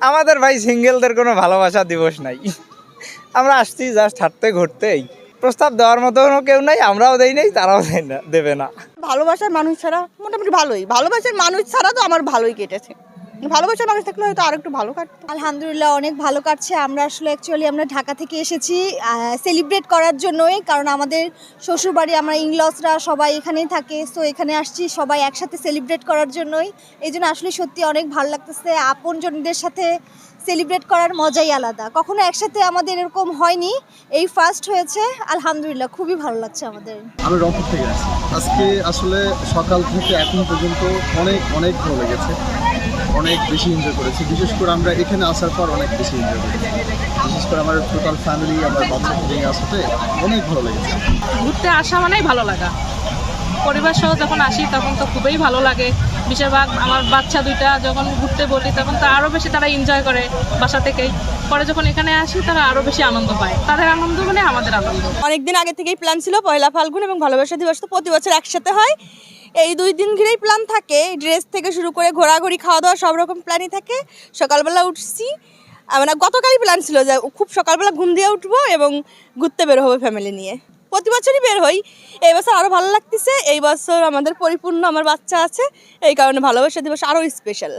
আমাদের ভাই সিঙ্গেলদের কোনো ভালোবাসা দিবস নাই। আমরা আসছি জাস্ট হাঁটতে ঘুরতেই। প্রস্তাব দেওয়ার মতো কেউ নাই, আমরাও দেই নাই, তারাও দেবে না। ভালোবাসার মানুষ ছাড়া মোটামুটি ভালোই, ভালোবাসার মানুষ ছাড়া তো আমার ভালোই কেটেছে। ভালোবাসার মানুষ থাকলে হয়তো আর একটু ভালো কাটতো। আলহামদুলিল্লাহ অনেক ভালো কাটছে। আমরা আসলে অ্যাকচুয়ালি আমরা ঢাকা থেকে এসেছি সেলিব্রেট করার জন্যই, কারণ আমাদের শ্বশুরবাড়ি আমরা ইংলসরা সবাই এখানেই থাকে, সো এখানে আসছি সবাই একসাথে সেলিব্রেট করার জন্যই। এই জন্য আসলে সত্যি অনেক ভালো লাগতেছে। আপনজনদের সাথে সেলিব্রেট করার মজাই আলাদা, কখনো একসাথে আমাদের এরকম হয়নি, এই ফার্স্ট হয়েছে। আলহামদুলিল্লাহ খুবই ভালো লাগছে আমাদের। আমি রংপুর থেকে আসছি। আজকে আসলে সকাল থেকে এখন পর্যন্ত অনেক ভালো লেগেছে, অনেক বেশি এনজয় করেছি। বিশেষ করে আমরা এখানে আসার পর অনেক বেশি এনজয় করেছি। বিশেষ করে আমার টোটাল ফ্যামিলি, আমার বাচ্চাকে নিয়ে আসাতে অনেক ভালো লেগেছে। ঘুরতে আসা মানেই ভালো লাগা। পরিবার সহ যখন আসি তখন তো খুবই ভালো লাগে। বেশিরভাগ আমার বাচ্চা দুইটা যখন ঘুরতে বলি তখন তো আরও বেশি তারা এনজয় করে বাসা থেকেই। পরে যখন এখানে আসি তারা আরও বেশি আনন্দ পায়। তাদের আনন্দ মানে আমাদের আনন্দ। অনেকদিন আগে থেকেই প্ল্যান ছিল পয়লা ফাল্গুন এবং ভালোবাসা দিবস তো প্রতি বছর একসাথে হয়। এই 2 দিন ঘিরেই প্ল্যান থাকে, ড্রেস থেকে শুরু করে ঘোরাঘুরি, খাওয়া দাওয়া সব রকম প্ল্যানই থাকে। সকালবেলা উঠছি, মানে গতকালই প্ল্যান ছিল যে খুব সকালবেলা ঘুম দিয়ে উঠবো এবং ঘুরতে বের হবো ফ্যামিলি নিয়ে। প্রতি বছরই বের হই, এই বছর আরও ভালো লাগতেছে। এই বছর আমাদের পরিপূর্ণ, আমার বাচ্চা আছে, এই কারণে ভালোবাসা দিবস আরও স্পেশাল।